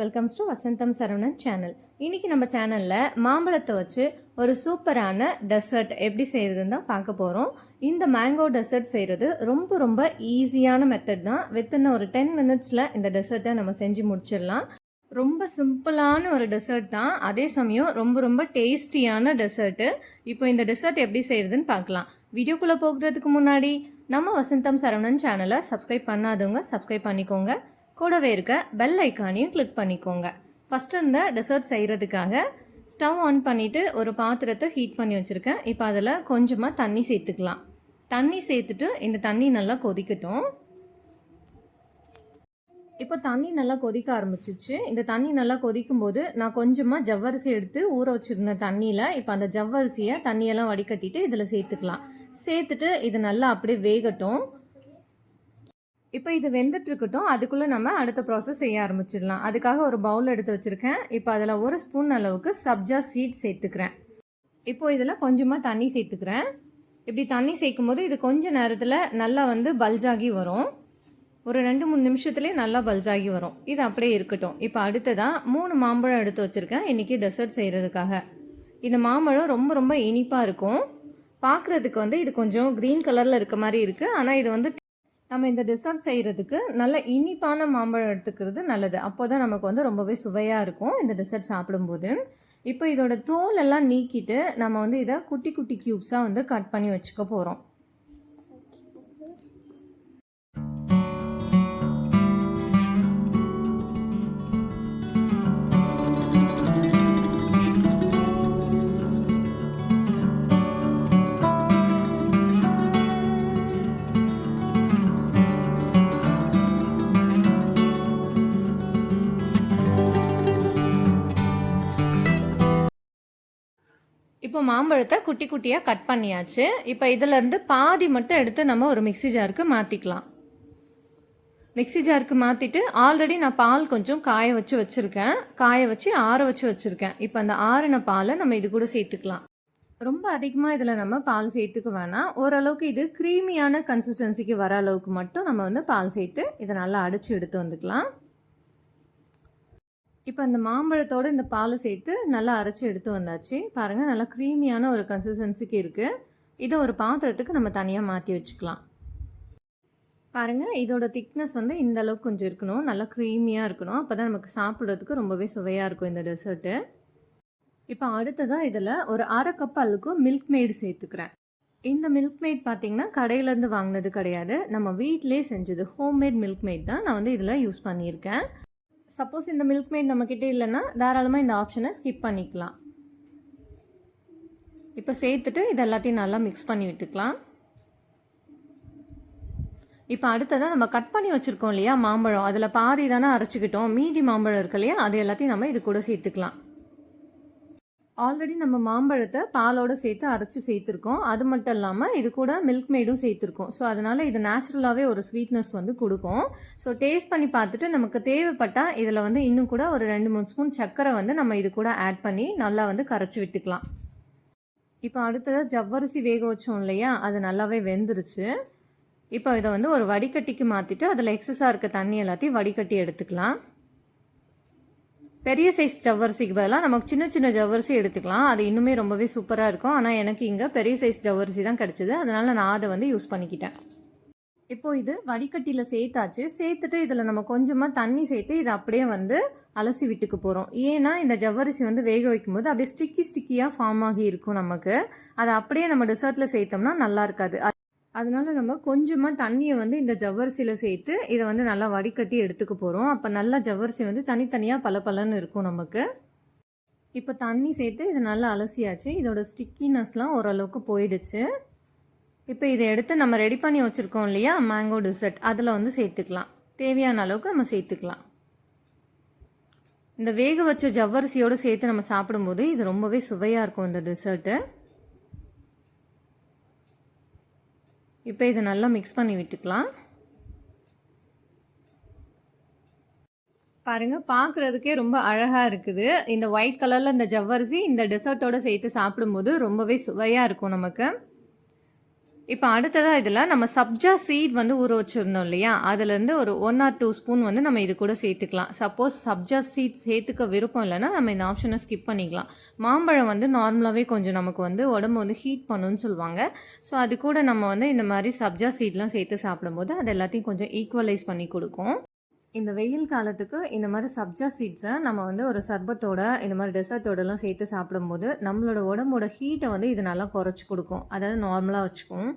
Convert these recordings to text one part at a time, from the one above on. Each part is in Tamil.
Welcomes to Vasantham Saravanan channel. இன்னைக்கு நம்ம சேனலில் மாம்பழத்தை வச்சு ஒரு சூப்பரான டெசர்ட் எப்படி செய்கிறதுன்னு தான் பார்க்க போகிறோம். இந்த மேங்கோ டெசர்ட் செய்கிறது ரொம்ப ரொம்ப ஈஸியான மெத்தட் தான். வித்தின் ஒரு 10 மினிட்ஸில் இந்த டெசர்ட்டை நம்ம செஞ்சு முடிச்சிடலாம். ரொம்ப சிம்பிளான ஒரு டெசர்ட் தான், அதே சமயம் ரொம்ப ரொம்ப டேஸ்டியான டெசர்ட்டு. இப்போ இந்த டெசர்ட் எப்படி செய்கிறதுன்னு பார்க்கலாம். வீடியோக்குள்ளே போகிறதுக்கு முன்னாடி நம்ம வசந்தம் சரவணன் சேனலை சப்ஸ்கிரைப் பண்ணாதவங்க சப்ஸ்கிரைப் பண்ணிக்கோங்க. கூடவே இருக்க பெல் ஐக்கானையும் கிளிக் பண்ணிக்கோங்க. ஃபஸ்ட்டு இந்த டெசர்ட் செய்கிறதுக்காக ஸ்டவ் ஆன் பண்ணிவிட்டு ஒரு பாத்திரத்தை ஹீட் பண்ணி வச்சுருக்கேன். இப்போ அதில் கொஞ்சமாக தண்ணி சேர்த்துக்கலாம். தண்ணி சேர்த்துட்டு இந்த தண்ணி நல்லா கொதிக்கட்டும். இப்போ தண்ணி நல்லா கொதிக்க ஆரம்பிச்சிச்சு. இந்த தண்ணி நல்லா கொதிக்கும் போது நான் கொஞ்சமாக ஜவ்வரிசி எடுத்து ஊற வச்சுருந்தேன் தண்ணியில். இப்போ அந்த ஜவ்வரிசியை தண்ணியெல்லாம் வடிகட்டிட்டு இதில் சேர்த்துக்கலாம். சேர்த்துட்டு இது நல்லா அப்படியே வேகட்டும். இப்போ இது வெந்துட்டுருக்கட்டும். அதுக்குள்ளே நம்ம அடுத்த ப்ராசஸ் செய்ய ஆரம்பிச்சிடலாம். அதுக்காக ஒரு பவுல் எடுத்து வச்சுருக்கேன். இப்போ அதில் 1 ஸ்பூன் அளவுக்கு சப்ஜா சீட் சேர்த்துக்கிறேன். இப்போது இதில் கொஞ்சமாக தண்ணி சேர்த்துக்கிறேன். இப்படி தண்ணி சேர்க்கும் போது இது கொஞ்சம் நேரத்தில் நல்லா பல்ஜாகி வரும். ஒரு 2-3 நிமிஷத்துலேயே நல்லா பல்ஜாகி வரும். இது அப்படியே இருக்கட்டும். இப்போ அடுத்ததாக 3 மாம்பழம் எடுத்து வச்சுருக்கேன் இன்றைக்கி டெசர்ட் செய்கிறதுக்காக. இந்த மாம்பழம் ரொம்ப ரொம்ப இனிப்பாக இருக்கும். பார்க்குறதுக்கு இது கொஞ்சம் க்ரீன் கலரில் இருக்க மாதிரி இருக்குது. ஆனால் இது நம்ம இந்த டெசர்ட் செய்கிறதுக்கு நல்ல இனிப்பான மாம்பழம் எடுத்துக்கிறது நல்லது. அப்போ தான் நமக்கு ரொம்பவே சுவையாக இருக்கும் இந்த டெசர்ட் சாப்பிடும்போது. இப்போ இதோட தோல் எல்லாம் நீக்கிட்டு நம்ம இதை குட்டி குட்டி க்யூப்ஸாக கட் பண்ணி வச்சுக்க போகிறோம். இப்போ மாம்பழத்தை குட்டி குட்டியாக கட் பண்ணியாச்சு. இப்போ இதிலேருந்து பாதி மட்டும் எடுத்து நம்ம ஒரு மிக்ஸி ஜாருக்கு மாற்றிக்கலாம். மிக்ஸி ஜாருக்கு மாற்றிட்டு ஆல்ரெடி நான் பால் கொஞ்சம் காய வச்சுருக்கேன். காய வச்சு ஆற வச்சுருக்கேன். இப்போ அந்த ஆறின பாலை நம்ம இது கூட சேர்த்துக்கலாம். ரொம்ப அதிகமாக இதில் நம்ம பால் சேர்த்துக்க வேணாம். ஓரளவுக்கு இது க்ரீமியான கன்சிஸ்டன்சிக்கு வர அளவுக்கு மட்டும் நம்ம பால் சேர்த்து இதை நல்லா அடித்து எடுத்து வந்துக்கலாம். இப்போ அந்த மாம்பழத்தோடு இந்த பாலை சேர்த்து நல்லா அரைச்சி எடுத்து வந்தாச்சு. பாருங்கள், நல்லா க்ரீமியான ஒரு கன்சிஸ்டன்சிக்கு இருக்குது. இதை ஒரு பாத்திரத்துக்கு நம்ம தனியாக மாற்றி வச்சுக்கலாம். பாருங்கள், இதோட திக்னஸ் இந்த அளவுக்கு கொஞ்சம் இருக்கணும். நல்லா க்ரீமியாக இருக்கணும். அப்போ தான் நமக்கு சாப்பிட்றதுக்கு ரொம்பவே சுவையாக இருக்கும் இந்த டெசர்ட்டு. இப்போ அடுத்ததாக இதில் ஒரு 1/2 கப் அளவுக்கு மில்க் மெய்டு சேர்த்துக்கிறேன். இந்த மில்க் மெய்ட் பார்த்திங்கன்னா கடையிலேருந்து வாங்கினது கிடையாது, நம்ம வீட்டிலே செஞ்சது. ஹோம்மேட் மில்க் மெய்ட் தான் நான் இதில் யூஸ் பண்ணியிருக்கேன். சப்போஸ் இந்த மில்க் மெய்ட் நம்மக்கிட்ட இல்லைன்னா தாராளமாக இந்த ஆப்ஷனை ஸ்கிப் பண்ணிக்கலாம். இப்போ சேர்த்துட்டு இது எல்லாத்தையும் நல்லா மிக்ஸ் பண்ணி விட்டுக்கலாம். இப்போ அடுத்ததான் நம்ம கட் பண்ணி வச்சுருக்கோம் இல்லையா மாம்பழம், அதில் பாதி தானே அரைச்சிக்கிட்டோம். மீதி மாம்பழம் இருக்கு இல்லையா, அது எல்லாத்தையும் நம்ம இது கூட சேர்த்துக்கலாம். ஆல்ரெடி நம்ம மாம்பழத்தை பாலோடு சேர்த்து அரைச்சி சேர்த்துருக்கோம். அது மட்டும் இல்லாமல் இது கூட மில்க் மெய்டும் சேர்த்துருக்கோம். ஸோ அதனால் இது நேச்சுரலாகவே ஒரு ஸ்வீட்னஸ் கொடுக்கும். ஸோ டேஸ்ட் பண்ணி பார்த்துட்டு நமக்கு தேவைப்பட்டால் இதில் இன்னும் கூட ஒரு 2-3 ஸ்பூன் சர்க்கரை நம்ம இது கூட ஆட் பண்ணி நல்லா கரைச்சி விட்டுக்கலாம். இப்போ அடுத்ததாக ஜவ்வரிசி வேக வச்சோம் இல்லையா, அது நல்லாவே வெந்துருச்சு. இப்போ இதை ஒரு வடிகட்டிக்கு மாற்றிட்டு அதில் எக்ஸஸாக இருக்க தண்ணி எல்லாத்தையும் வடிகட்டி எடுத்துக்கலாம். பெரிய சைஸ் ஜவ்வரிசிக்கு பதிலாக நமக்கு சின்ன சின்ன ஜவ்வரிசி எடுத்துக்கலாம். அது இன்னுமே ரொம்பவே சூப்பராக இருக்கும். ஆனால் எனக்கு இங்கே பெரிய சைஸ் ஜவ்வரிசி தான் கிடச்சிது, அதனால் நான் அதை யூஸ் பண்ணிக்கிட்டேன். இப்போது இது வடிகட்டியில் சேர்த்தாச்சு. சேர்த்துட்டு இதில் நம்ம கொஞ்சமாக தண்ணி சேர்த்து இதை அப்படியே அலசி விட்டுக்கு போகிறோம். ஏன்னா இந்த ஜவ்வரிசி வேக வைக்கும்போது அப்படியே ஸ்டிக்கியாக ஃபார்ம் ஆகி இருக்கும். நமக்கு அதை அப்படியே நம்ம டெசர்ட்டில் சேர்த்தோம்னா நல்லா இருக்காது. அதனால நம்ம கொஞ்சமாக தண்ணியை இந்த ஜவ்வரிசியில் சேர்த்து இதை நல்லா வடிகட்டி எடுத்துக்க போகிறோம். அப்போ நல்லா ஜவ்வரிசி தனித்தனியாக பலன்னு இருக்கும் நமக்கு. இப்போ தண்ணி சேர்த்து இதை நல்லா அலசியாச்சு. இதோட ஸ்டிக்கினஸ்லாம் ஓரளவுக்கு போயிடுச்சு. இப்போ இதை எடுத்து நம்ம ரெடி பண்ணி வச்சுருக்கோம் இல்லையா மேங்கோ டெசர்ட், அதில் சேர்த்துக்கலாம். தேவையான அளவுக்கு நம்ம சேர்த்துக்கலாம். இந்த வேக வச்ச ஜவ்வரிசியோடு சேர்த்து நம்ம சாப்பிடும்போது இது ரொம்பவே சுவையாக இருக்கும் இந்த டெசர்ட்டு. இப்போ இதை நல்லா மிக்ஸ் பண்ணி விட்டுக்கலாம். பாருங்கள், பார்க்குறதுக்கே ரொம்ப அழகாக இருக்குது. இந்த ஒயிட் கலரில் இந்த ஜவ்வரிசி இந்த டெசர்ட்டோடு சேர்த்து சாப்பிடும்போது ரொம்பவே சுவையாக இருக்கும் நமக்கு. இப்போ அடுத்ததாக இதில் நம்ம சப்ஜா சீட் வந்து ஊற வச்சுருந்தோம் இல்லையா, அதுலேருந்து ஒரு 1 or 2 ஸ்பூன் வந்து நம்ம இது கூட சேர்த்துக்கலாம். சப்போஸ் சப்ஜா சீட் சேர்த்துக்க விருப்பம் இல்லைன்னா நம்ம இந்த ஆப்ஷனை ஸ்கிப் பண்ணிக்கலாம். மாம்பழம் வந்து நார்மலாகவே கொஞ்சம் நமக்கு வந்து உடம்பு வந்து ஹீட் பண்ணுன்னு சொல்லுவாங்க. ஸோ அது கூட நம்ம வந்து இந்த மாதிரி சப்ஜா சீட்லாம் சேர்த்து சாப்பிடும்போது அது எல்லாத்தையும் கொஞ்சம் ஈக்குவலைஸ் பண்ணி கொடுக்கும். இந்த வெயில் காலத்துக்கு இந்த மாதிரி சப்ஜா சீட்ஸை நம்ம வந்து ஒரு சர்பத்தோட இந்த மாதிரி டெசர்ட்டோடலாம் சேர்த்து சாப்பிடும்போது நம்மளோட உடம்போட ஹீட்டை வந்து இது நல்லா குறைச்சி கொடுக்கும், அதாவது நார்மலாக வச்சுக்கும்.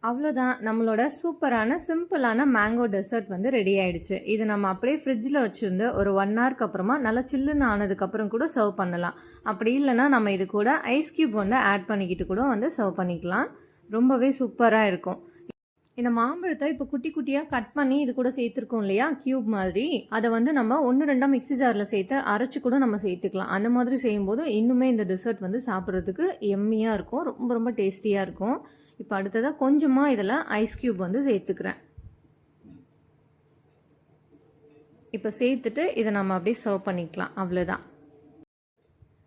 அவ்வளோதான், நம்மளோட சூப்பரான சிம்பிளான மேங்கோ டெசர்ட் வந்து ரெடி ஆயிடுச்சு. இது நம்ம அப்படியே ஃப்ரிட்ஜில் வச்சுருந்து ஒரு 1 ஹவருக்கு அப்புறமா நல்லா சில்லுன்னு ஆனதுக்கப்புறம் கூட சர்வ் பண்ணலாம். அப்படி இல்லைன்னா நம்ம இது கூட ஐஸ் க்யூப் வந்து ஆட் பண்ணிக்கிட்டு கூட வந்து சர்வ் பண்ணிக்கலாம். ரொம்பவே சூப்பராக இருக்கும். இந்த மாம்பழத்தை இப்போ குட்டி குட்டியாக கட் பண்ணி இது கூட சேர்த்துருக்கோம் இல்லையா, க்யூப் மாதிரி. அதை வந்து நம்ம 1-2 மிக்ஸி ஜாரில் சேர்த்து அரைச்சி கூட நம்ம சேர்த்துக்கலாம். அந்த மாதிரி செய்யும்போது இன்னுமே இந்த டெசர்ட் வந்து சாப்பிட்றதுக்கு எம்மியாக இருக்கும், ரொம்ப ரொம்ப டேஸ்டியாக இருக்கும். இப்போ அடுத்ததாக கொஞ்சமாக இதில் ஐஸ் க்யூப் வந்து சேர்த்துக்கிறேன். இப்போ சேர்த்துட்டு இதை நம்ம அப்படியே சர்வ் பண்ணிக்கலாம். அவ்வளோதான்.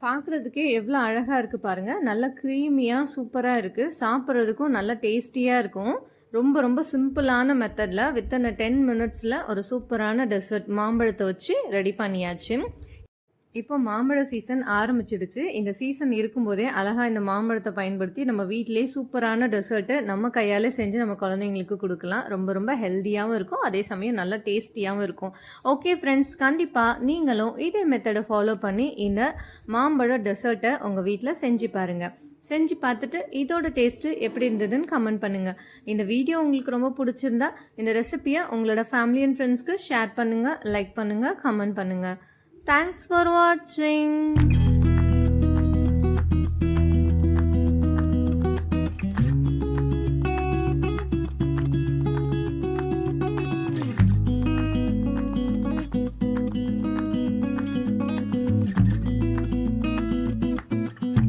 பார்க்குறதுக்கே எவ்வளோ அழகாக இருக்குது பாருங்கள். நல்லா க்ரீமியாக சூப்பராக இருக்குது. சாப்பிட்றதுக்கும் நல்லா டேஸ்டியாக இருக்கும். ரொம்ப ரொம்ப சிம்பிளான மெத்தடில் வித்தின் 10 மினிட்ஸில் ஒரு சூப்பரான டெசர்ட் மாம்பழத்தை வச்சு ரெடி பண்ணியாச்சு. இப்போ மாம்பழ சீசன் ஆரம்பிச்சிடுச்சு. இந்த சீசன் இருக்கும்போதே அழகாக இந்த மாம்பழத்தை பயன்படுத்தி நம்ம வீட்டிலே சூப்பரான டெசர்ட்டை நம்ம கையால் செஞ்சு நம்ம குழந்தைங்களுக்கு கொடுக்கலாம். ரொம்ப ரொம்ப ஹெல்த்தியாகவும் இருக்கும், அதே சமயம் நல்லா டேஸ்டியாகவும் இருக்கும். ஓகே ஃப்ரெண்ட்ஸ், கண்டிப்பாக நீங்களும் இதே மெத்தடை ஃபாலோ பண்ணி இந்த மாம்பழ டெசர்ட்டை உங்கள் வீட்டில் செஞ்சு பாருங்கள். செஞ்சு பார்த்துட்டு இதோட டேஸ்ட்டு எப்படி இருந்ததுன்னு கமெண்ட் பண்ணுங்கள். இந்த வீடியோ உங்களுக்கு ரொம்ப பிடிச்சிருந்தா இந்த ரெசிபியை உங்களோட ஃபேமிலி அண்ட் ஃப்ரெண்ட்ஸ்க்கு ஷேர் பண்ணுங்கள், லைக் பண்ணுங்கள், கமெண்ட் பண்ணுங்கள். Thanks for watching.